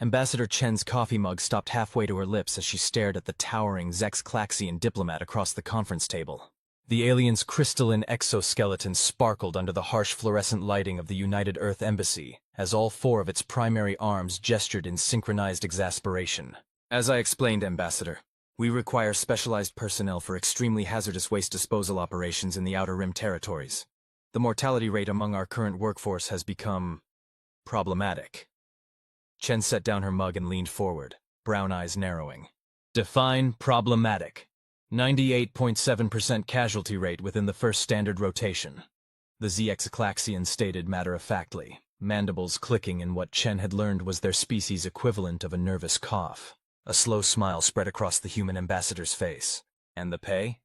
Ambassador Chen's coffee mug stopped halfway to her lips as she stared at the towering Xenobiology diplomat across the conference table. The alien's crystalline exoskeleton sparkled under the harsh fluorescent lighting of the United Earth Embassy, as all four of its primary arms gestured in synchronized exasperation. As I explained, Ambassador, we require specialized personnel for extremely hazardous waste disposal operations in the Outer Rim territories. The mortality rate among our current workforce has become problematic. Chen set down her mug and leaned forward, brown eyes narrowing. Define problematic. 98.7% casualty rate within the first standard rotation. The Xenobiologian stated matter-of-factly, mandibles clicking in what Chen had learned was their species' equivalent of a nervous cough. A slow smile spread across the human ambassador's face. And the pay?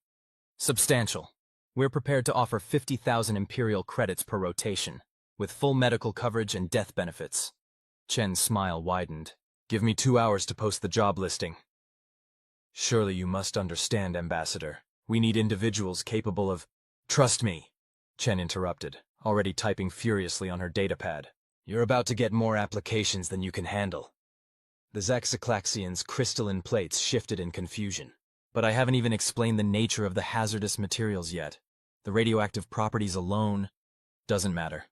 Substantial. We're prepared to offer 50,000 Imperial credits per rotation, with full medical coverage and death benefits. Chen's smile widened. Give me 2 hours to post the job listing. Surely you must understand, Ambassador. We need individuals capable of— Trust me, Chen interrupted, already typing furiously on her datapad. You're about to get more applications than you can handle. The Xenobiologian's crystalline plates shifted in confusion. But I haven't even explained the nature of the hazardous materials yet. The radioactive properties alone— Doesn't matter.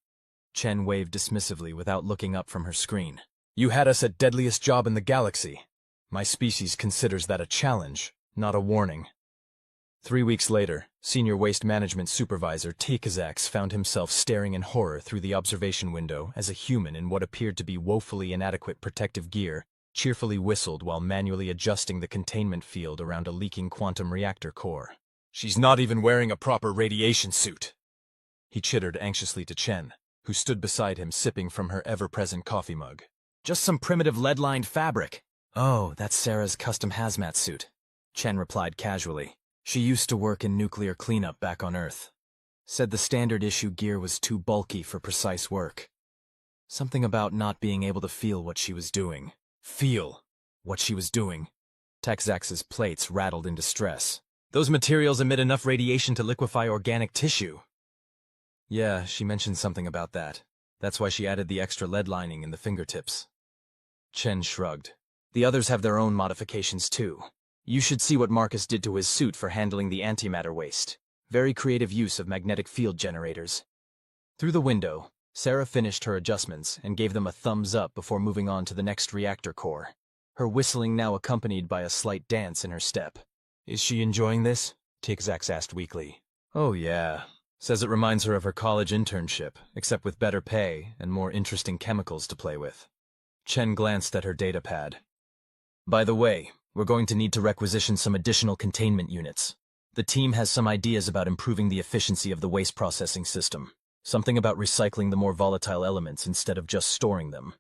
Chen waved dismissively without looking up from her screen. You had us at deadliest job in the galaxy. My species considers that a challenge, not a warning. 3 weeks later, Senior Waste Management Supervisor Aleksandra found himself staring in horror through the observation window as a human in what appeared to be woefully inadequate protective gear cheerfully whistled while manually adjusting the containment field around a leaking quantum reactor core. She's not even wearing a proper radiation suit, he chittered anxiously to Chen, who stood beside him sipping from her ever-present coffee mug. Just some primitive lead-lined fabric. Oh, that's Sarah's custom hazmat suit, Chen replied casually. She used to work in nuclear cleanup back on Earth. Said the standard issue gear was too bulky for precise work. Something about not being able to feel what she was doing. Feel what she was doing. Texax's plates rattled in distress. Those materials emit enough radiation to liquefy organic tissue. Yeah, she mentioned something about that. That's why she added the extra lead lining in the fingertips. Chen shrugged. The others have their own modifications too. You should see what Marcus did to his suit for handling the antimatter waste. Very creative use of magnetic field generators. Through the window, Sarah finished her adjustments and gave them a thumbs up before moving on to the next reactor core, her whistling now accompanied by a slight dance in her step. Is she enjoying this? Aleksandra asked weakly. Oh yeah. Says it reminds her of her college internship, except with better pay and more interesting chemicals to play with. Chen glanced at her datapad. By the way, we're going to need to requisition some additional containment units. The team has some ideas about improving the efficiency of the waste processing system. Something about recycling the more volatile elements instead of just storing them.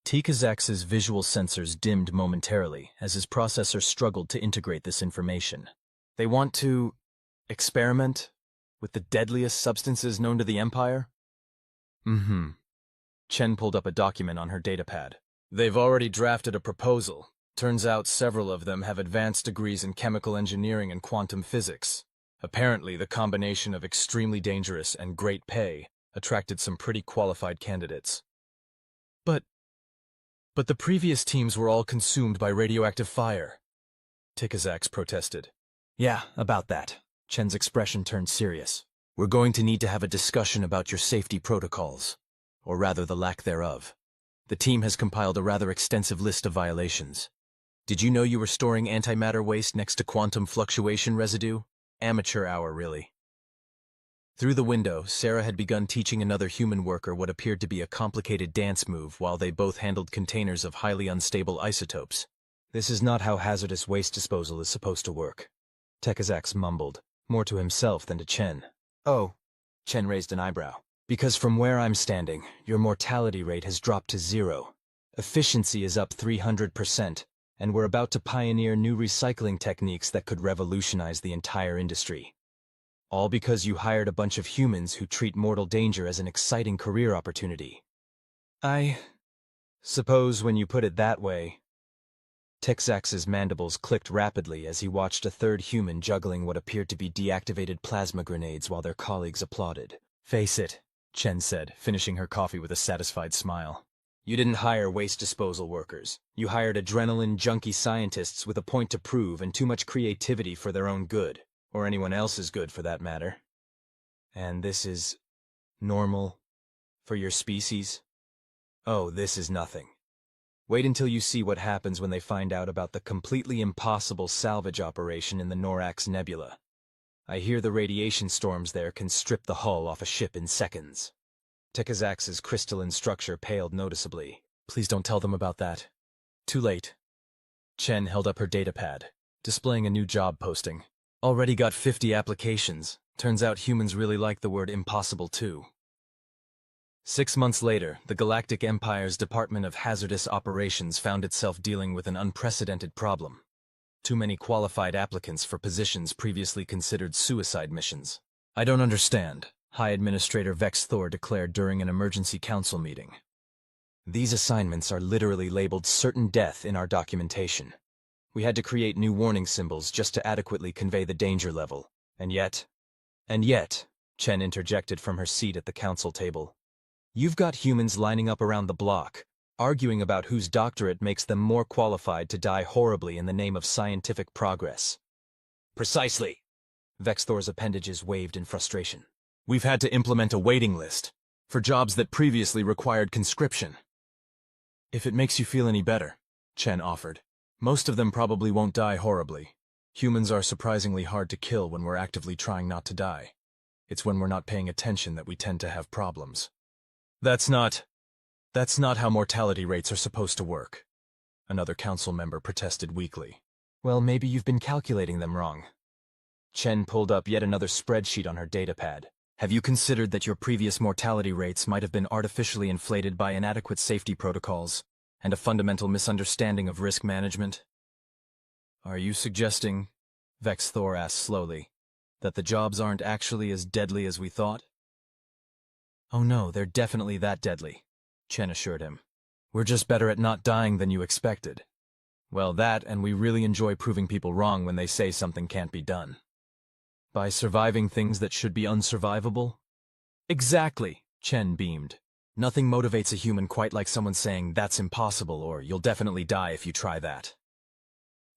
Aleksandра's visual sensors dimmed momentarily as his processor struggled to integrate this information. They want to experiment with the deadliest substances known to the Empire? Chen pulled up a document on her datapad. They've already drafted a proposal. Turns out several of them have advanced degrees in chemical engineering and quantum physics. Apparently, the combination of extremely dangerous and great pay attracted some pretty qualified candidates. But the previous teams were all consumed by radioactive fire, Aleksandra protested. Yeah, about that. Chen's expression turned serious. We're going to need to have a discussion about your safety protocols, or rather the lack thereof. The team has compiled a rather extensive list of violations. Did you know you were storing antimatter waste next to quantum fluctuation residue? Amateur hour, really. Through the window, Sarah had begun teaching another human worker what appeared to be a complicated dance move while they both handled containers of highly unstable isotopes. This is not how hazardous waste disposal is supposed to work, Aleksandra mumbled, more to himself than to Chen. Oh, Chen raised an eyebrow. Because from where I'm standing, your mortality rate has dropped to 0. Efficiency is up 300%, and we're about to pioneer new recycling techniques that could revolutionize the entire industry. All because you hired a bunch of humans who treat mortal danger as an exciting career opportunity. I suppose when you put it that way. Aleksandра's mandibles clicked rapidly as he watched a third human juggling what appeared to be deactivated plasma grenades while their colleagues applauded. Face it, Chen said, finishing her coffee with a satisfied smile. You didn't hire waste disposal workers. You hired adrenaline junkie scientists with a point to prove and too much creativity for their own good, or anyone else's good for that matter. And this is normal for your species? Oh, this is nothing. Wait until you see what happens when they find out about the completely impossible salvage operation in the Norax Nebula. I hear the radiation storms there can strip the hull off a ship in seconds. Tekazax's crystalline structure paled noticeably. Please don't tell them about that. Too late. Chen held up her datapad, displaying a new job posting. Already got 50 applications. Turns out humans really like the word impossible too. 6 months later, the Galactic Empire's Department of Hazardous Operations found itself dealing with an unprecedented problem. Too many qualified applicants for positions previously considered suicide missions. I don't understand, High Administrator Vex Thor declared during an emergency council meeting. These assignments are literally labeled certain death in our documentation. We had to create new warning symbols just to adequately convey the danger level. And yet, Chen interjected from her seat at the council table. You've got humans lining up around the block, arguing about whose doctorate makes them more qualified to die horribly in the name of scientific progress. Precisely. Vex Thor's appendages waved in frustration. We've had to implement a waiting list for jobs that previously required conscription. If it makes you feel any better, Chen offered. Most of them probably won't die horribly. Humans are surprisingly hard to kill when we're actively trying not to die. It's when we're not paying attention that we tend to have problems. That's not how mortality rates are supposed to work. Another council member protested weakly. Well, maybe you've been calculating them wrong. Chen pulled up yet another spreadsheet on her datapad. Have you considered that your previous mortality rates might have been artificially inflated by inadequate safety protocols and a fundamental misunderstanding of risk management? Are you suggesting, Vex Thor asked slowly, that the jobs aren't actually as deadly as we thought? Oh no, they're definitely that deadly, Chen assured him. We're just better at not dying than you expected. Well, that, and we really enjoy proving people wrong when they say something can't be done. By surviving things that should be unsurvivable? Exactly, Chen beamed. Nothing motivates a human quite like someone saying, that's impossible, or you'll definitely die if you try that.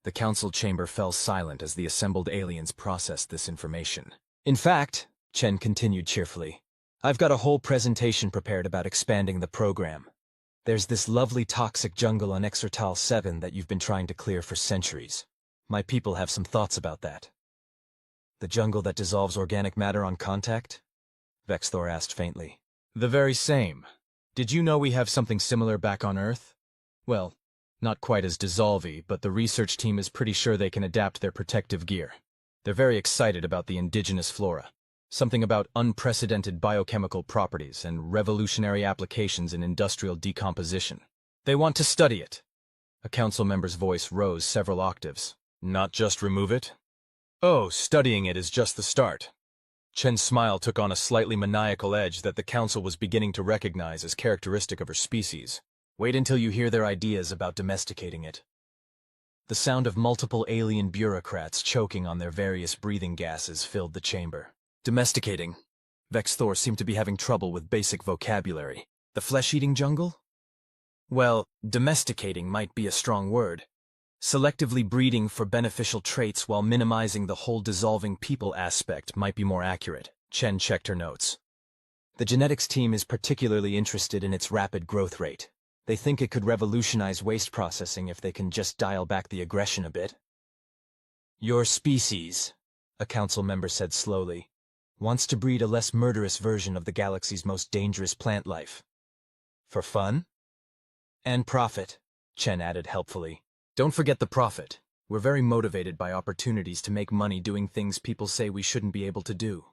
The council chamber fell silent as the assembled aliens processed this information. In fact, Chen continued cheerfully, I've got a whole presentation prepared about expanding the program. There's this lovely toxic jungle on Exertal 7 that you've been trying to clear for centuries. My people have some thoughts about that. The jungle that dissolves organic matter on contact? Vex Thor asked faintly. The very same. Did you know we have something similar back on Earth? Well, not quite as dissolvey, but the research team is pretty sure they can adapt their protective gear. They're very excited about the indigenous flora. Something about unprecedented biochemical properties and revolutionary applications in industrial decomposition. They want to study it. A council member's voice rose several octaves. Not just remove it? Oh, studying it is just the start. Chen's smile took on a slightly maniacal edge that the council was beginning to recognize as characteristic of her species. Wait until you hear their ideas about domesticating it. The sound of multiple alien bureaucrats choking on their various breathing gases filled the chamber. Domesticating. Vex Thor seemed to be having trouble with basic vocabulary. The flesh-eating jungle? Well, domesticating might be a strong word. Selectively breeding for beneficial traits while minimizing the whole dissolving people aspect might be more accurate. Chen checked her notes. The genetics team is particularly interested in its rapid growth rate. They think it could revolutionize waste processing if they can just dial back the aggression a bit. Your species, a council member said slowly, wants to breed a less murderous version of the galaxy's most dangerous plant life. For fun? And profit, Chen added helpfully. Don't forget the profit. We're very motivated by opportunities to make money doing things people say we shouldn't be able to do.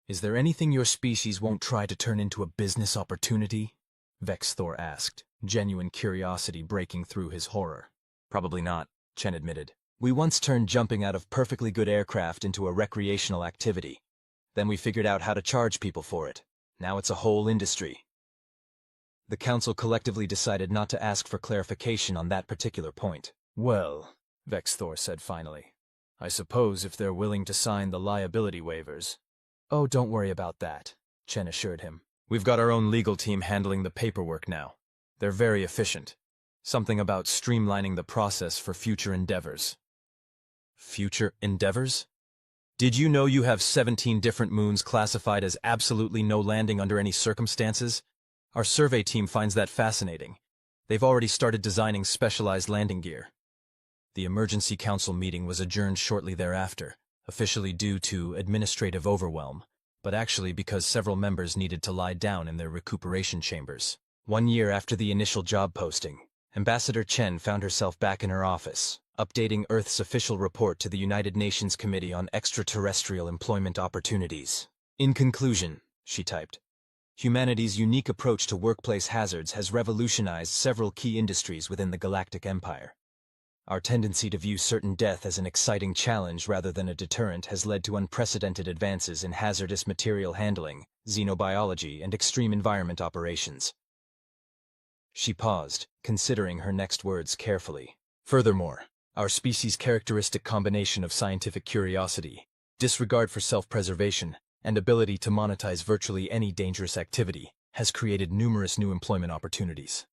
Is there anything your species won't try to turn into a business opportunity? Vex Thor asked, genuine curiosity breaking through his horror. Probably not, Chen admitted. We once turned jumping out of perfectly good aircraft into a recreational activity. Then we figured out how to charge people for it. Now it's a whole industry. The council collectively decided not to ask for clarification on that particular point. Well, Vex Thor said finally, I suppose if they're willing to sign the liability waivers. Oh, don't worry about that, Chen assured him. We've got our own legal team handling the paperwork now. They're very efficient. Something about streamlining the process for future endeavors. Future endeavors? Did you know you have 17 different moons classified as absolutely no landing under any circumstances? Our survey team finds that fascinating. They've already started designing specialized landing gear. The emergency council meeting was adjourned shortly thereafter, officially due to administrative overwhelm, but actually because several members needed to lie down in their recuperation chambers. 1 year after the initial job posting, Ambassador Chen found herself back in her office, updating Earth's official report to the United Nations Committee on Extraterrestrial Employment Opportunities. In conclusion, she typed, humanity's unique approach to workplace hazards has revolutionized several key industries within the Galactic Empire. Our tendency to view certain death as an exciting challenge rather than a deterrent has led to unprecedented advances in hazardous material handling, xenobiology, and extreme environment operations. She paused, considering her next words carefully. Furthermore, our species' characteristic combination of scientific curiosity, disregard for self-preservation, and ability to monetize virtually any dangerous activity has created numerous new employment opportunities.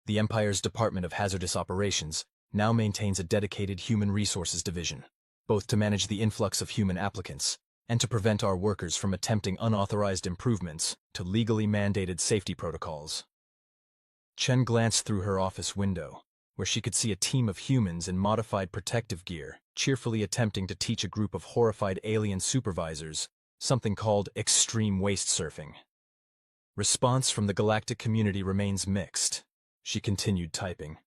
The Empire's Department of Hazardous Operations now maintains a dedicated human resources division, both to manage the influx of human applicants and to prevent our workers from attempting unauthorized improvements to legally mandated safety protocols. Chen glanced through her office window, where she could see a team of humans in modified protective gear cheerfully attempting to teach a group of horrified alien supervisors something called extreme waist surfing. Response from the galactic community remains mixed, she continued typing,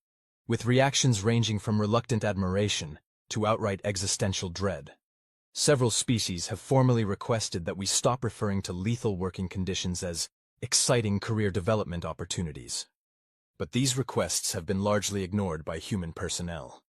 with reactions ranging from reluctant admiration to outright existential dread. Several species have formally requested that we stop referring to lethal working conditions as exciting career development opportunities. But these requests have been largely ignored by human personnel.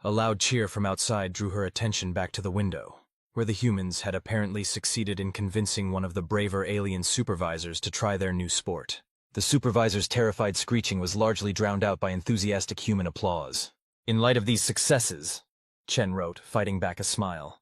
A loud cheer from outside drew her attention back to the window, where the humans had apparently succeeded in convincing one of the braver alien supervisors to try their new sport. The supervisor's terrified screeching was largely drowned out by enthusiastic human applause. In light of these successes, Chen wrote, fighting back a smile,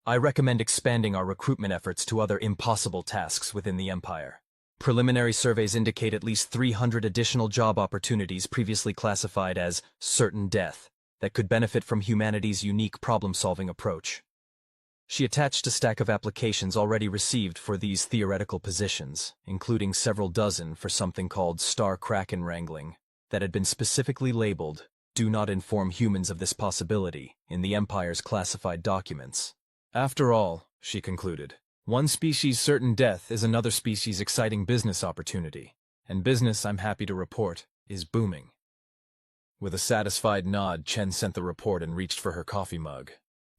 I recommend expanding our recruitment efforts to other impossible tasks within the Empire. Preliminary surveys indicate at least 300 additional job opportunities previously classified as certain death that could benefit from humanity's unique problem-solving approach. She attached a stack of applications already received for these theoretical positions, including several dozen for something called star kraken wrangling, that had been specifically labeled, "Do not inform humans of this possibility," in the Empire's classified documents. After all, she concluded, one species' certain death is another species' exciting business opportunity, and business, I'm happy to report, is booming. With a satisfied nod, Chen sent the report and reached for her coffee mug.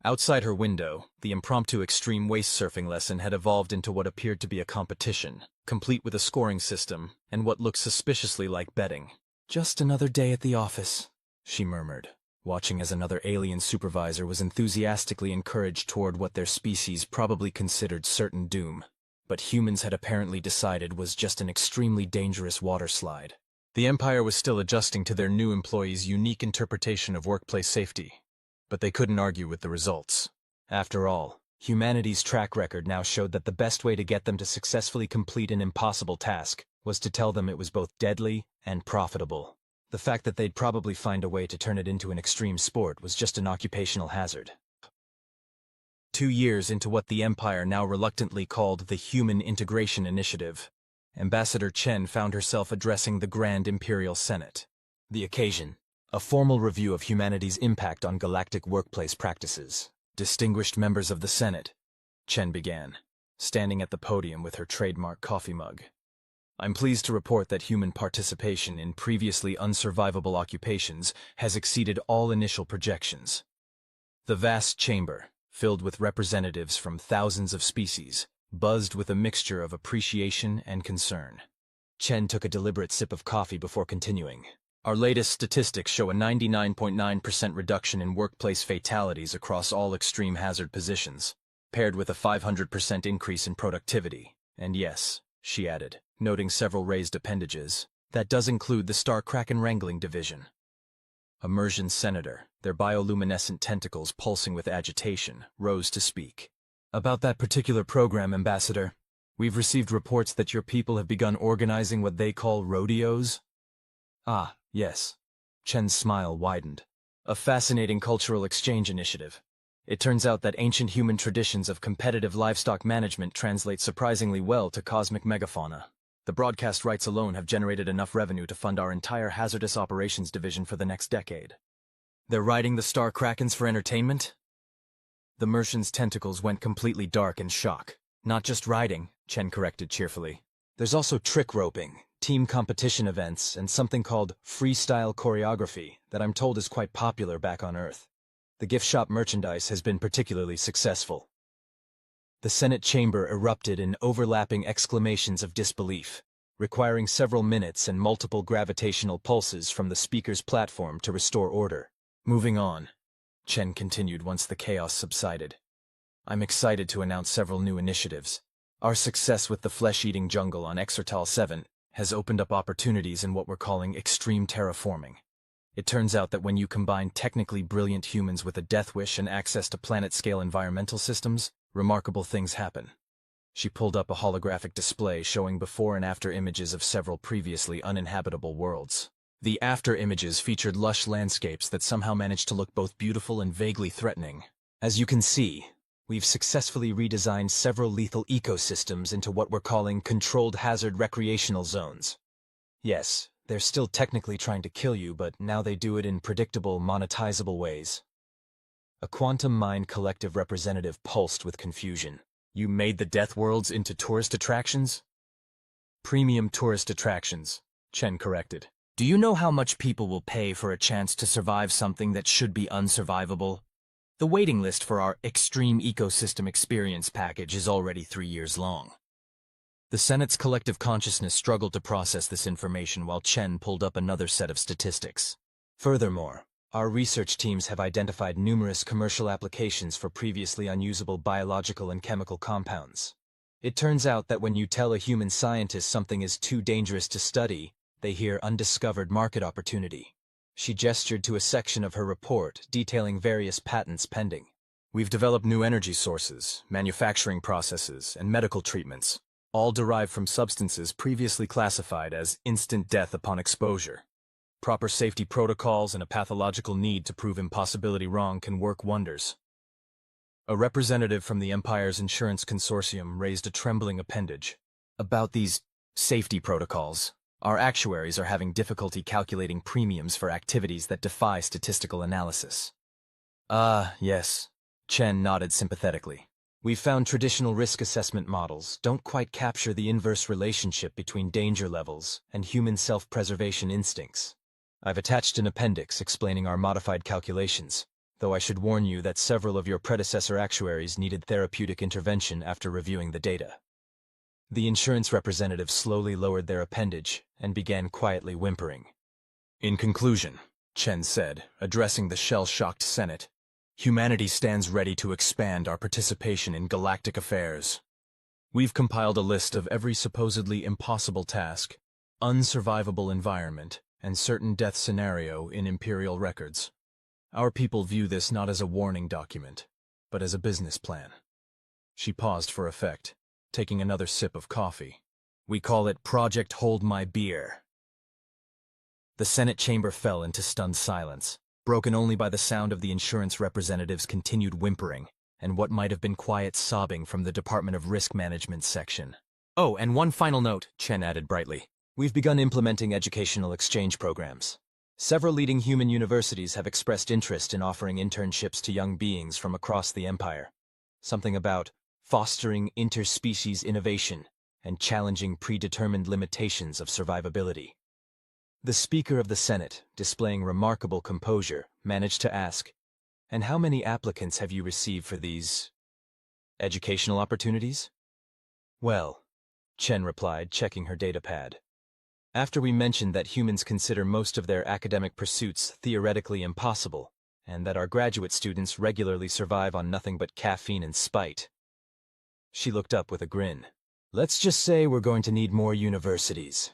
Outside her window, the impromptu extreme waist surfing lesson had evolved into what appeared to be a competition, complete with a scoring system and what looked suspiciously like betting. Just another day at the office, she murmured, watching as another alien supervisor was enthusiastically encouraged toward what their species probably considered certain doom, but humans had apparently decided was just an extremely dangerous waterslide. The Empire was still adjusting to their new employees' unique interpretation of workplace safety, but they couldn't argue with the results. After all, humanity's track record now showed that the best way to get them to successfully complete an impossible task was to tell them it was both deadly and profitable. The fact that they'd probably find a way to turn it into an extreme sport was just an occupational hazard. 2 years into what the Empire now reluctantly called the Human Integration Initiative, Ambassador Chen found herself addressing the Grand Imperial Senate. The occasion, a formal review of humanity's impact on galactic workplace practices. Distinguished members of the Senate, Chen began, standing at the podium with her trademark coffee mug. I'm pleased to report that human participation in previously unsurvivable occupations has exceeded all initial projections. The vast chamber, filled with representatives from thousands of species, buzzed with a mixture of appreciation and concern. Chen took a deliberate sip of coffee before continuing. Our latest statistics show a 99.9% reduction in workplace fatalities across all extreme hazard positions, paired with a 500% increase in productivity. And yes, she added, noting several raised appendages, that does include the Star Kraken Wrangling Division. Immersion Senator, their bioluminescent tentacles pulsing with agitation, rose to speak. About that particular program, Ambassador, we've received reports that your people have begun organizing what they call rodeos. Ah, yes. Chen's smile widened. A fascinating cultural exchange initiative. It turns out that ancient human traditions of competitive livestock management translate surprisingly well to cosmic megafauna. The broadcast rights alone have generated enough revenue to fund our entire hazardous operations division for the next decade. They're riding the star krakens for entertainment? The Mercian's tentacles went completely dark in shock. Not just riding, Chen corrected cheerfully. There's also trick roping, team competition events, and something called freestyle choreography that I'm told is quite popular back on Earth. The gift shop merchandise has been particularly successful. The Senate chamber erupted in overlapping exclamations of disbelief, requiring several minutes and multiple gravitational pulses from the speaker's platform to restore order. Moving on, Chen continued once the chaos subsided. I'm excited to announce several new initiatives. Our success with the flesh-eating jungle on Exertal 7 has opened up opportunities in what we're calling extreme terraforming. It turns out that when you combine technically brilliant humans with a death wish and access to planet-scale environmental systems, remarkable things happen. She pulled up a holographic display showing before and after images of several previously uninhabitable worlds. The after images featured lush landscapes that somehow managed to look both beautiful and vaguely threatening. As you can see, we've successfully redesigned several lethal ecosystems into what we're calling controlled hazard recreational zones. Yes, they're still technically trying to kill you, but now they do it in predictable, monetizable ways. A quantum mind collective representative pulsed with confusion. You made the death worlds into tourist attractions? Premium tourist attractions, Chen corrected. Do you know how much people will pay for a chance to survive something that should be unsurvivable? The waiting list for our Extreme Ecosystem Experience package is already 3 years long. The Senate's collective consciousness struggled to process this information while Chen pulled up another set of statistics. Furthermore, our research teams have identified numerous commercial applications for previously unusable biological and chemical compounds. It turns out that when you tell a human scientist something is too dangerous to study, they hear undiscovered market opportunity. She gestured to a section of her report detailing various patents pending. We've developed new energy sources, manufacturing processes, and medical treatments, all derived from substances previously classified as instant death upon exposure. Proper safety protocols and a pathological need to prove impossibility wrong can work wonders. A representative from the Empire's insurance consortium raised a trembling appendage. About these safety protocols, our actuaries are having difficulty calculating premiums for activities that defy statistical analysis. Yes. Chen nodded sympathetically. We've found traditional risk assessment models don't quite capture the inverse relationship between danger levels and human self-preservation instincts. I've attached an appendix explaining our modified calculations, though I should warn you that several of your predecessor actuaries needed therapeutic intervention after reviewing the data. The insurance representative slowly lowered their appendage and began quietly whimpering. In conclusion, Chen said, addressing the shell-shocked Senate, humanity stands ready to expand our participation in galactic affairs. We've compiled a list of every supposedly impossible task, unsurvivable environment, and certain death scenario in Imperial records. Our people view this not as a warning document, but as a business plan. She paused for effect, taking another sip of coffee. We call it Project Hold My Beer. The Senate chamber fell into stunned silence, broken only by the sound of the insurance representative's continued whimpering and what might have been quiet sobbing from the Department of Risk Management's section. Oh, and one final note, Chen added brightly. We've begun implementing educational exchange programs. Several leading human universities have expressed interest in offering internships to young beings from across the Empire. Something about fostering interspecies innovation and challenging predetermined limitations of survivability. The Speaker of the Senate, displaying remarkable composure, managed to ask, "And how many applicants have you received for these educational opportunities?" "Well," Chen replied, checking her datapad. "After we mentioned that humans consider most of their academic pursuits theoretically impossible, and that our graduate students regularly survive on nothing but caffeine and spite." She looked up with a grin. "Let's just say we're going to need more universities."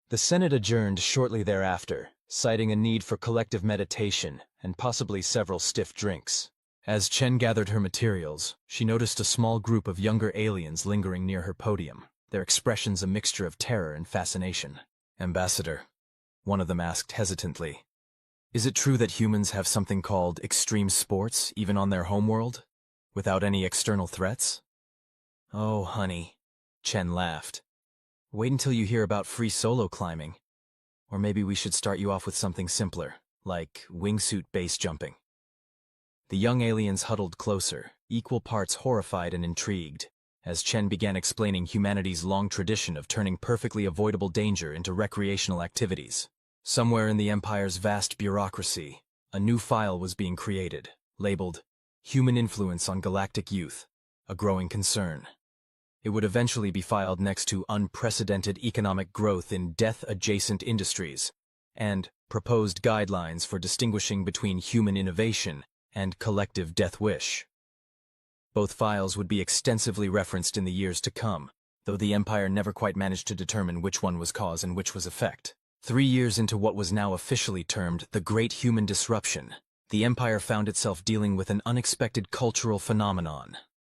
The Senate adjourned shortly thereafter, citing a need for collective meditation and possibly several stiff drinks. As Chen gathered her materials, she noticed a small group of younger aliens lingering near her podium, their expressions a mixture of terror and fascination. "Ambassador," one of them asked hesitantly. Is it true that humans have something called extreme sports, even on their homeworld, without any external threats? Oh, honey, Chen laughed. Wait until you hear about free solo climbing. Or maybe we should start you off with something simpler, like wingsuit base jumping. The young aliens huddled closer, equal parts horrified and intrigued, as Chen began explaining humanity's long tradition of turning perfectly avoidable danger into recreational activities. Somewhere in the Empire's vast bureaucracy, a new file was being created, labeled Human Influence on Galactic Youth, a growing concern. It would eventually be filed next to unprecedented economic growth in death-adjacent industries, and proposed guidelines for distinguishing between human innovation and collective death wish. Both files would be extensively referenced in the years to come, though the Empire never quite managed to determine which one was cause and which was effect. 3 years into what was now officially termed the Great Human Disruption, the Empire found itself dealing with an unexpected cultural phenomenon,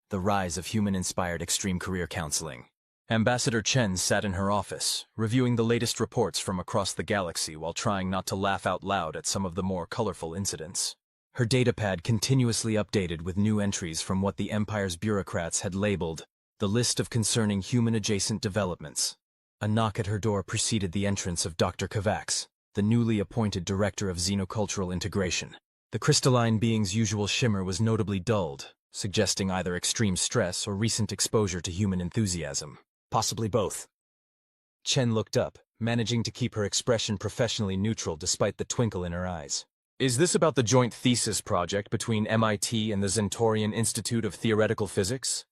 the rise of human-inspired extreme career counseling. Ambassador Chen sat in her office, reviewing the latest reports from across the galaxy while trying not to laugh out loud at some of the more colorful incidents. Her datapad continuously updated with new entries from what the Empire's bureaucrats had labeled the list of concerning human-adjacent developments. A knock at her door preceded the entrance of Dr. Krathos, the newly appointed director of xenocultural integration. The crystalline being's usual shimmer was notably dulled, suggesting either extreme stress or recent exposure to human enthusiasm. Possibly both. Chen looked up, managing to keep her expression professionally neutral despite the twinkle in her eyes. Is this about the joint thesis project between MIT and the Zentorian Institute of Theoretical Physics?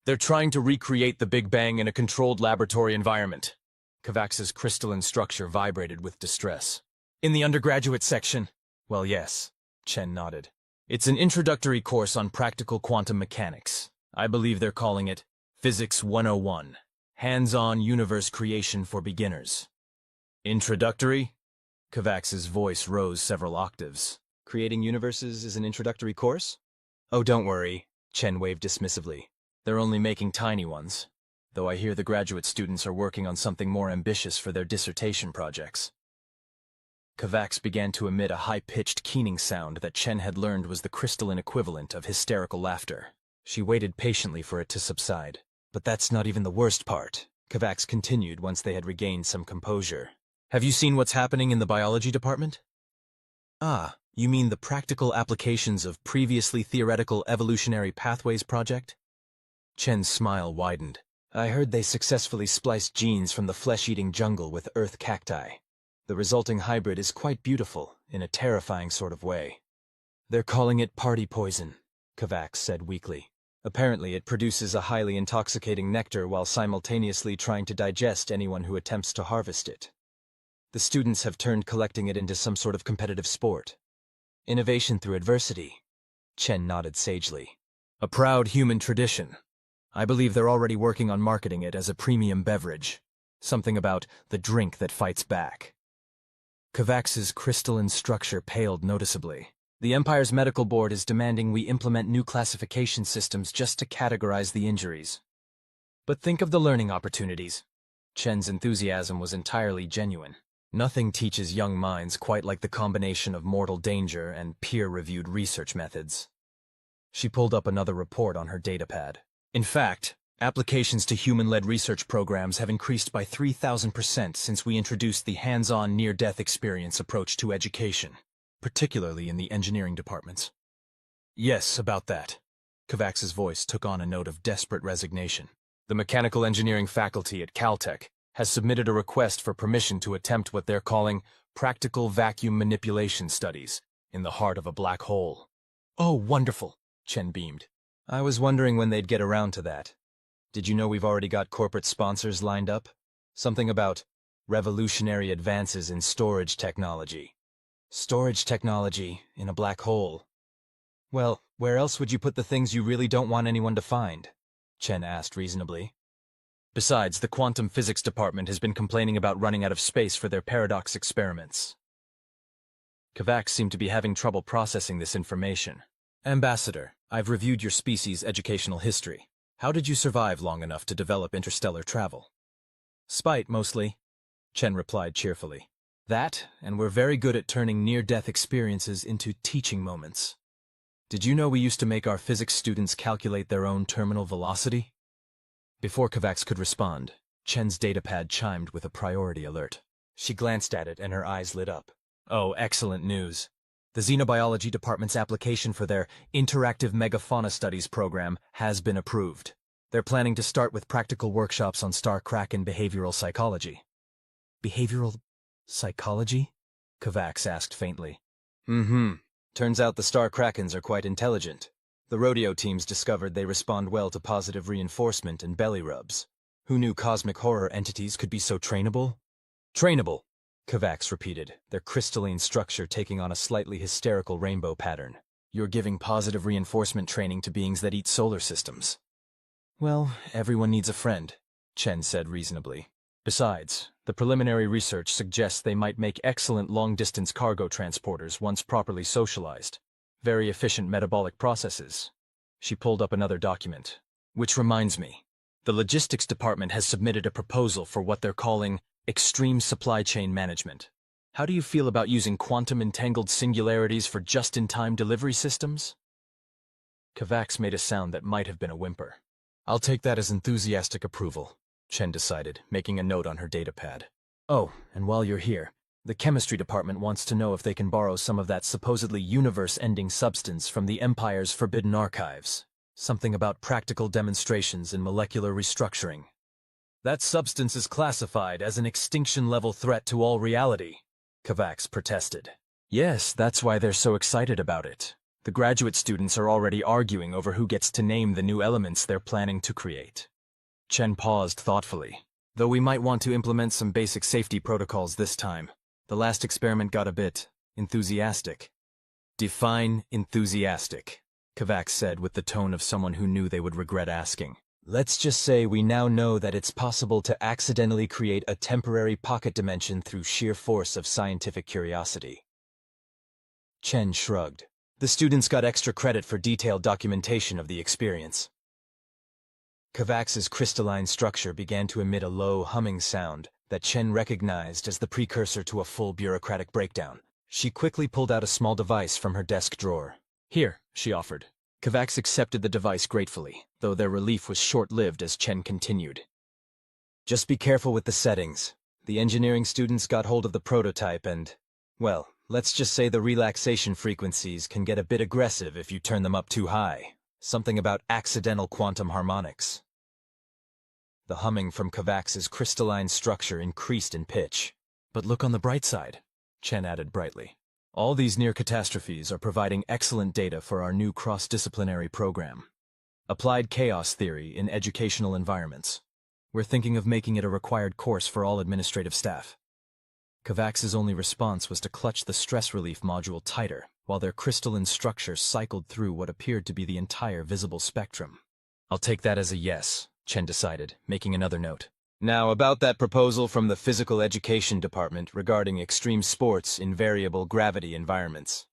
They're trying to recreate the Big Bang in a controlled laboratory environment. Kavax's crystalline structure vibrated with distress. In the undergraduate section? Well, yes, Chen nodded. It's an introductory course on practical quantum mechanics. I believe they're calling it Physics 101, Hands-on Universe Creation for Beginners. Introductory? Kavax's voice rose several octaves. Creating universes is an introductory course? Oh, don't worry, Chen waved dismissively. They're only making tiny ones, though I hear the graduate students are working on something more ambitious for their dissertation projects. Kavax began to emit a high-pitched keening sound that Chen had learned was the crystalline equivalent of hysterical laughter. She waited patiently for it to subside. But that's not even the worst part, Kavax continued once they had regained some composure. Have you seen what's happening in the biology department? Ah, you mean the practical applications of previously theoretical evolutionary pathways project? Chen's smile widened. I heard they successfully spliced genes from the flesh-eating jungle with earth cacti. The resulting hybrid is quite beautiful, in a terrifying sort of way. They're calling it party poison, Kavax said weakly. Apparently it produces a highly intoxicating nectar while simultaneously trying to digest anyone who attempts to harvest it. The students have turned collecting it into some sort of competitive sport. Innovation through adversity. Chen nodded sagely. A proud human tradition. I believe they're already working on marketing it as a premium beverage. Something about the drink that fights back. Kavax's crystalline structure paled noticeably. The Empire's medical board is demanding we implement new classification systems just to categorize the injuries. But think of the learning opportunities. Chen's enthusiasm was entirely genuine. Nothing teaches young minds quite like the combination of mortal danger and peer-reviewed research methods. She pulled up another report on her datapad. In fact, applications to human-led research programs have increased by 3,000% since we introduced the hands-on near-death experience approach to education, particularly in the engineering departments. Yes, about that. Kavax's voice took on a note of desperate resignation. The mechanical engineering faculty at Caltech has submitted a request for permission to attempt what they're calling practical vacuum manipulation studies in the heart of a black hole. Oh, wonderful, Chen beamed. I was wondering when they'd get around to that. Did you know we've already got corporate sponsors lined up? Something about revolutionary advances in storage technology. Storage technology in a black hole. Well, where else would you put the things you really don't want anyone to find? Chen asked reasonably. Besides, the quantum physics department has been complaining about running out of space for their paradox experiments. Kavax seemed to be having trouble processing this information. Ambassador, I've reviewed your species' educational history. How did you survive long enough to develop interstellar travel? Spite, mostly, Chen replied cheerfully. That, and we're very good at turning near-death experiences into teaching moments. Did you know we used to make our physics students calculate their own terminal velocity? Before Kovacs could respond, Chen's datapad chimed with a priority alert. She glanced at it and her eyes lit up. Oh, excellent news. The xenobiology department's application for their interactive megafauna studies program has been approved. They're planning to start with practical workshops on star kraken behavioral psychology. Behavioral psychology? Kovacs asked faintly. Turns out the star krakens are quite intelligent. The rodeo teams discovered they respond well to positive reinforcement and belly rubs. Who knew cosmic horror entities could be so trainable? Trainable, Kovacs repeated, their crystalline structure taking on a slightly hysterical rainbow pattern. You're giving positive reinforcement training to beings that eat solar systems. Well, everyone needs a friend, Chen said reasonably. Besides, the preliminary research suggests they might make excellent long-distance cargo transporters once properly socialized. Very efficient metabolic processes. She pulled up another document. Which reminds me, the logistics department has submitted a proposal for what they're calling extreme supply chain management. How do you feel about using quantum-entangled singularities for just-in-time delivery systems? Kovacs made a sound that might have been a whimper. I'll take that as enthusiastic approval, Chen decided, making a note on her datapad. Oh, and while you're here, the chemistry department wants to know if they can borrow some of that supposedly universe-ending substance from the Empire's forbidden archives. Something about practical demonstrations in molecular restructuring. That substance is classified as an extinction-level threat to all reality, Kovacs protested. Yes, that's why they're so excited about it. The graduate students are already arguing over who gets to name the new elements they're planning to create. Chen paused thoughtfully. Though we might want to implement some basic safety protocols this time. The last experiment got a bit enthusiastic. Define enthusiastic, Kovacs said with the tone of someone who knew they would regret asking. Let's just say we now know that it's possible to accidentally create a temporary pocket dimension through sheer force of scientific curiosity. Chen shrugged. The students got extra credit for detailed documentation of the experience. Kovacs's crystalline structure began to emit a low, humming sound that Chen recognized as the precursor to a full bureaucratic breakdown. She quickly pulled out a small device from her desk drawer. Here, she offered. Kovacs accepted the device gratefully, though their relief was short-lived as Chen continued. Just be careful with the settings. The engineering students got hold of the prototype and, well, let's just say the relaxation frequencies can get a bit aggressive if you turn them up too high. Something about accidental quantum harmonics. The humming from Kovacs's crystalline structure increased in pitch. But look on the bright side, Chen added brightly. All these near catastrophes are providing excellent data for our new cross-disciplinary program. Applied chaos theory in educational environments. We're thinking of making it a required course for all administrative staff. Kovacs's only response was to clutch the stress relief module tighter, while their crystalline structure cycled through what appeared to be the entire visible spectrum. I'll take that as a yes, Chen decided, making another note. Now about that proposal from the physical education department regarding extreme sports in variable gravity environments.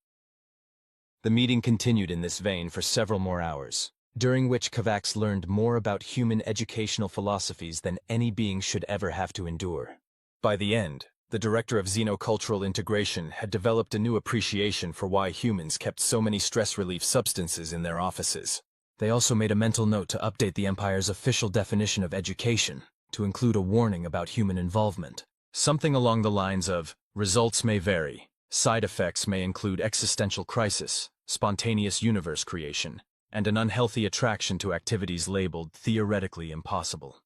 The meeting continued in this vein for several more hours, during which Kovacs learned more about human educational philosophies than any being should ever have to endure. By the end, the director of xenocultural integration had developed a new appreciation for why humans kept so many stress relief substances in their offices. They also made a mental note to update the Empire's official definition of education, to include a warning about human involvement. Something along the lines of, results may vary, side effects may include existential crisis, spontaneous universe creation, and an unhealthy attraction to activities labeled theoretically impossible.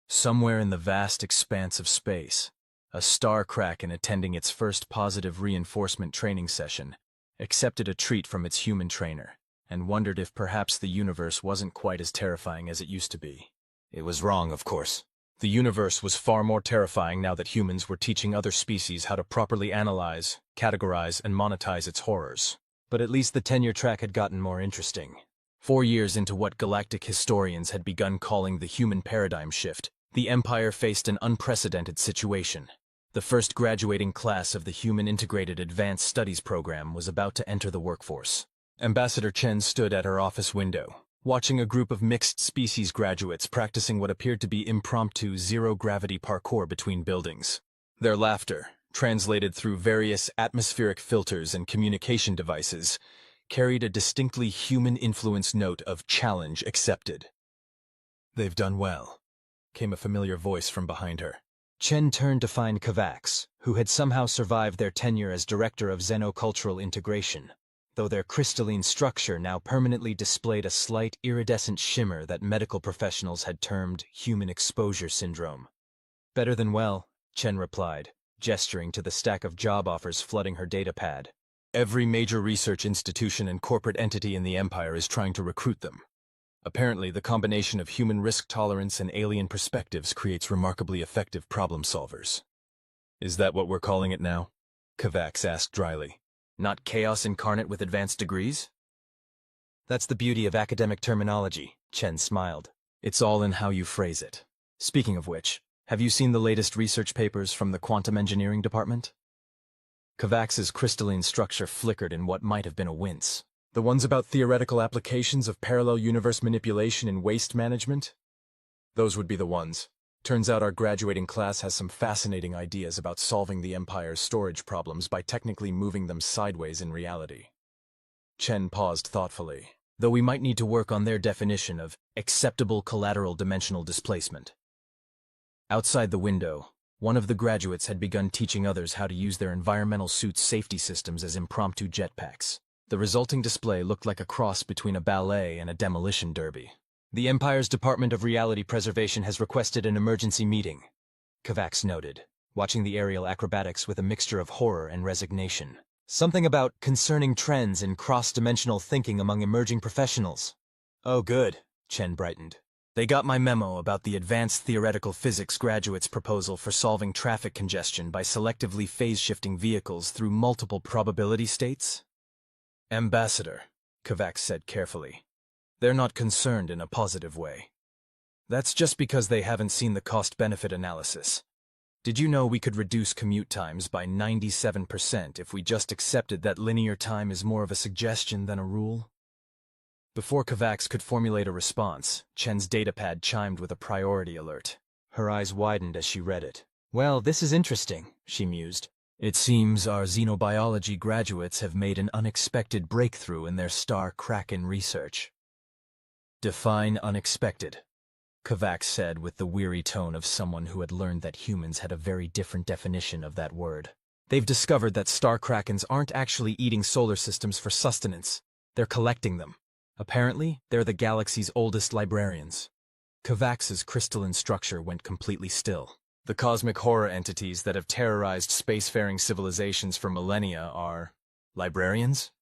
Somewhere in the vast expanse of space, a star kraken attending its first positive reinforcement training session accepted a treat from its human trainer and wondered if perhaps the universe wasn't quite as terrifying as it used to be. It was wrong, of course. The universe was far more terrifying now that humans were teaching other species how to properly analyze, categorize, and monetize its horrors. But at least the tenure track had gotten more interesting. 4 years into what galactic historians had begun calling the human paradigm shift, the Empire faced an unprecedented situation. The first graduating class of the Human Integrated Advanced Studies program was about to enter the workforce. Ambassador Chen stood at her office window, watching a group of mixed-species graduates practicing what appeared to be impromptu zero-gravity parkour between buildings. Their laughter, translated through various atmospheric filters and communication devices, carried a distinctly human-influenced note of challenge accepted. "They've done well," came a familiar voice from behind her. Chen turned to find Kovacs, who had somehow survived their tenure as director of xenocultural integration, though their crystalline structure now permanently displayed a slight iridescent shimmer that medical professionals had termed human exposure syndrome. "Better than well," Chen replied, gesturing to the stack of job offers flooding her datapad. "Every major research institution and corporate entity in the Empire is trying to recruit them. Apparently, the combination of human risk tolerance and alien perspectives creates remarkably effective problem solvers." "Is that what we're calling it now?" Kovacs asked dryly. "Not chaos incarnate with advanced degrees?" "That's the beauty of academic terminology," Chen smiled. "It's all in how you phrase it. Speaking of which, have you seen the latest research papers from the quantum engineering department?" Kovacs's crystalline structure flickered in what might have been a wince. "The ones about theoretical applications of parallel universe manipulation and waste management? Those would be the ones. Turns out our graduating class has some fascinating ideas about solving the Empire's storage problems by technically moving them sideways in reality." Chen paused thoughtfully, "though we might need to work on their definition of acceptable collateral dimensional displacement." Outside the window, one of the graduates had begun teaching others how to use their environmental suits' safety systems as impromptu jetpacks. The resulting display looked like a cross between a ballet and a demolition derby. "The Empire's Department of Reality Preservation has requested an emergency meeting," Kovacs noted, watching the aerial acrobatics with a mixture of horror and resignation. "Something about concerning trends in cross-dimensional thinking among emerging professionals." "Oh, good," Chen brightened. "They got my memo about the advanced theoretical physics graduates' proposal for solving traffic congestion by selectively phase-shifting vehicles through multiple probability states?" "Ambassador," Kovacs said carefully, "they're not concerned in a positive way. That's just because they haven't seen the cost-benefit analysis. Did you know we could reduce commute times by 97% if we just accepted that linear time is more of a suggestion than a rule?" Before Kovacs could formulate a response, Chen's datapad chimed with a priority alert. Her eyes widened as she read it. "Well, this is interesting," she mused. "It seems our xenobiology graduates have made an unexpected breakthrough in their star Kraken research." "Define unexpected," Kovacs said with the weary tone of someone who had learned that humans had a very different definition of that word. "They've discovered that star krakens aren't actually eating solar systems for sustenance. They're collecting them. Apparently, they're the galaxy's oldest librarians." Kovacs's crystalline structure went completely still. "The cosmic horror entities that have terrorized spacefaring civilizations for millennia are librarians?"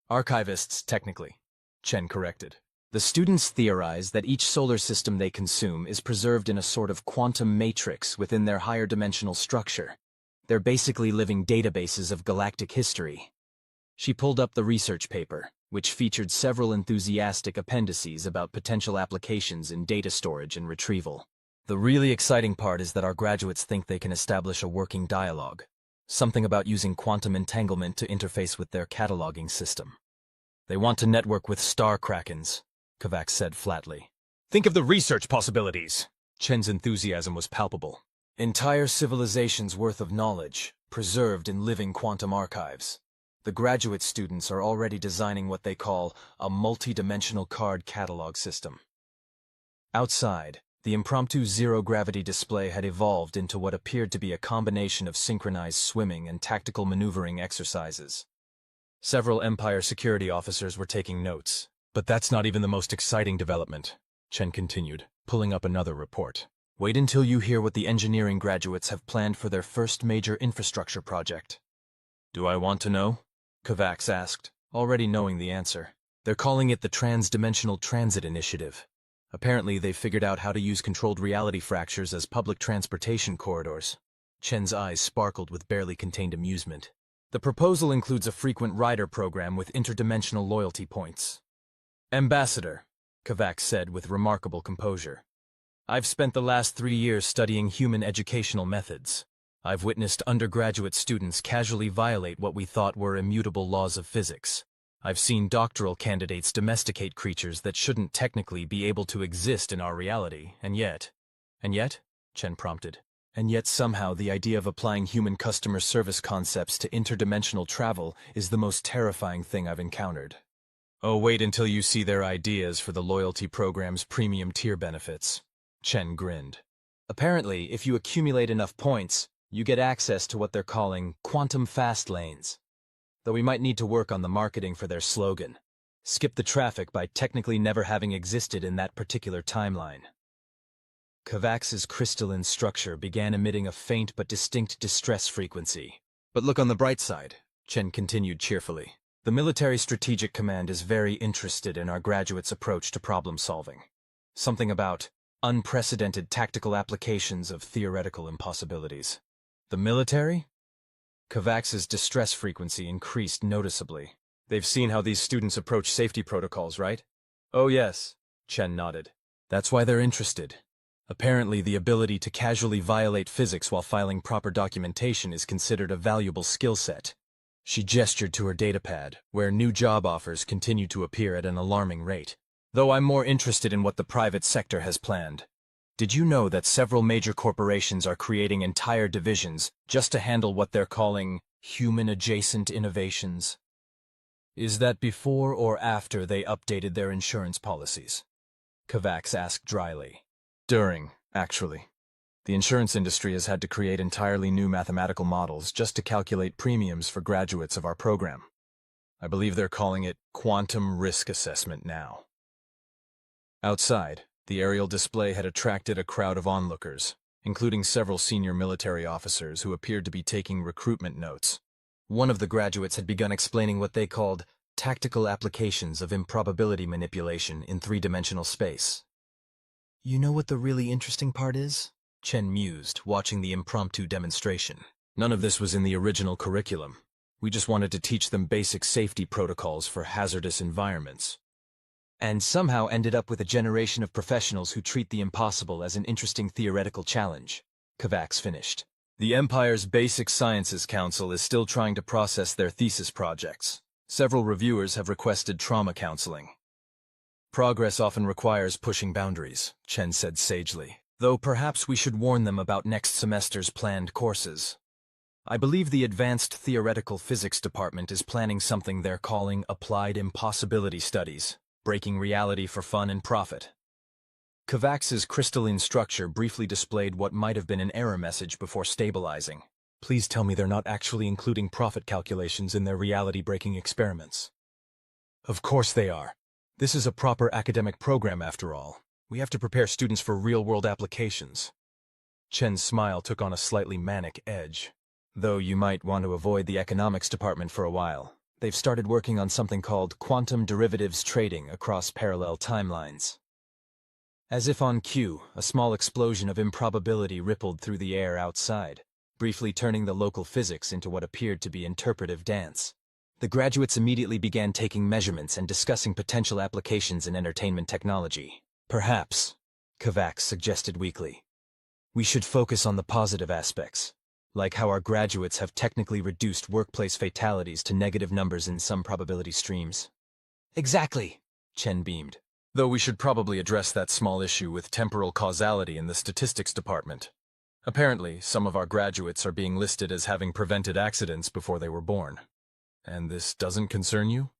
"Archivists, technically," Chen corrected. "The students theorize that each solar system they consume is preserved in a sort of quantum matrix within their higher dimensional structure. They're basically living databases of galactic history." She pulled up the research paper, which featured several enthusiastic appendices about potential applications in data storage and retrieval. "The really exciting part is that our graduates think they can establish a working dialogue. Something about using quantum entanglement to interface with their cataloging system. They want to network with star krakens," Kovacs said flatly. "Think of the research possibilities!" Chen's enthusiasm was palpable. "Entire civilizations' worth of knowledge, preserved in living quantum archives. The graduate students are already designing what they call a multi-dimensional card catalog system." Outside, the impromptu zero-gravity display had evolved into what appeared to be a combination of synchronized swimming and tactical maneuvering exercises. Several Empire security officers were taking notes. "But that's not even the most exciting development," Chen continued, pulling up another report. "Wait until you hear what the engineering graduates have planned for their first major infrastructure project." "Do I want to know?" Kovacs asked, already knowing the answer. "They're calling it the Trans-Dimensional Transit Initiative. Apparently they've figured out how to use controlled reality fractures as public transportation corridors." Chen's eyes sparkled with barely contained amusement. "The proposal includes a frequent rider program with interdimensional loyalty points." "Ambassador," Kovacs said with remarkable composure, "I've spent the last 3 years studying human educational methods. I've witnessed undergraduate students casually violate what we thought were immutable laws of physics. I've seen doctoral candidates domesticate creatures that shouldn't technically be able to exist in our reality, and yet, Chen prompted. And yet somehow the idea of applying human customer service concepts to interdimensional travel is the most terrifying thing I've encountered. Oh, wait until you see their ideas for the loyalty program's premium tier benefits. Chen grinned. Apparently, if you accumulate enough points, you get access to what they're calling quantum fast lanes. Though we might need to work on the marketing for their slogan. Skip the traffic by technically never having existed in that particular timeline. Kavax's crystalline structure began emitting a faint but distinct distress frequency. But look on the bright side, Chen continued cheerfully. The Military Strategic Command is very interested in our graduates' approach to problem solving. Something about unprecedented tactical applications of theoretical impossibilities. The military? Kavax's distress frequency increased noticeably. They've seen how these students approach safety protocols, right? Oh yes, Chen nodded. That's why they're interested. Apparently, the ability to casually violate physics while filing proper documentation is considered a valuable skill set. She gestured to her datapad, where new job offers continue to appear at an alarming rate. Though I'm more interested in what the private sector has planned. Did you know that several major corporations are creating entire divisions just to handle what they're calling human-adjacent innovations? Is that before or after they updated their insurance policies? Kavax asked dryly. During, actually. The insurance industry has had to create entirely new mathematical models just to calculate premiums for graduates of our program. I believe they're calling it quantum risk assessment now. Outside, the aerial display had attracted a crowd of onlookers, including several senior military officers who appeared to be taking recruitment notes. One of the graduates had begun explaining what they called tactical applications of improbability manipulation in three-dimensional space. You know what the really interesting part is? Chen mused, watching the impromptu demonstration. None of this was in the original curriculum. We just wanted to teach them basic safety protocols for hazardous environments. And somehow ended up with a generation of professionals who treat the impossible as an interesting theoretical challenge. Kavax finished. The Empire's Basic Sciences Council is still trying to process their thesis projects. Several reviewers have requested trauma counseling. Progress often requires pushing boundaries, Chen said sagely, though perhaps we should warn them about next semester's planned courses. I believe the Advanced Theoretical Physics Department is planning something they're calling Applied Impossibility Studies, breaking reality for fun and profit. Kavax's crystalline structure briefly displayed what might have been an error message before stabilizing. Please tell me they're not actually including profit calculations in their reality-breaking experiments. Of course they are. This is a proper academic program after all. We have to prepare students for real-world applications. Chen's smile took on a slightly manic edge. Though you might want to avoid the economics department for a while. They've started working on something called quantum derivatives trading across parallel timelines. As if on cue, a small explosion of improbability rippled through the air outside, briefly turning the local physics into what appeared to be interpretive dance. The graduates immediately began taking measurements and discussing potential applications in entertainment technology. Perhaps, Kavax suggested weakly, we should focus on the positive aspects, like how our graduates have technically reduced workplace fatalities to negative numbers in some probability streams. Exactly, Chen beamed. Though we should probably address that small issue with temporal causality in the statistics department. Apparently, some of our graduates are being listed as having prevented accidents before they were born. And this doesn't concern you?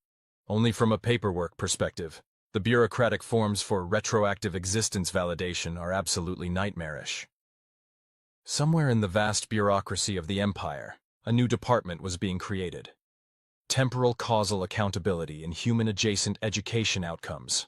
Only from a paperwork perspective. The bureaucratic forms for retroactive existence validation are absolutely nightmarish. Somewhere in the vast bureaucracy of the Empire, a new department was being created. Temporal causal accountability in human-adjacent education outcomes.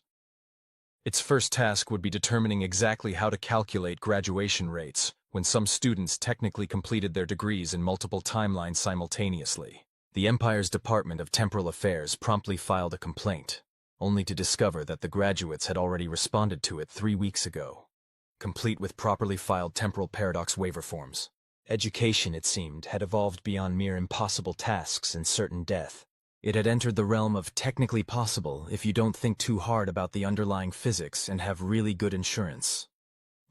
Its first task would be determining exactly how to calculate graduation rates when some students technically completed their degrees in multiple timelines simultaneously. The Empire's Department of Temporal Affairs promptly filed a complaint, only to discover that the graduates had already responded to it 3 weeks ago, complete with properly filed temporal paradox waiver forms. Education, it seemed, had evolved beyond mere impossible tasks and certain death. It had entered the realm of technically possible if you don't think too hard about the underlying physics and have really good insurance.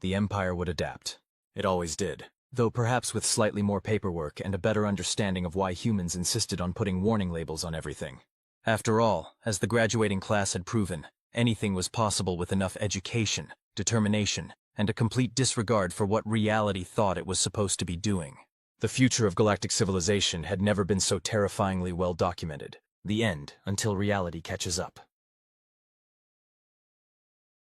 The Empire would adapt. It always did, though perhaps with slightly more paperwork and a better understanding of why humans insisted on putting warning labels on everything. After all, as the graduating class had proven, anything was possible with enough education, determination, and a complete disregard for what reality thought it was supposed to be doing. The future of galactic civilization had never been so terrifyingly well documented. The end until reality catches up.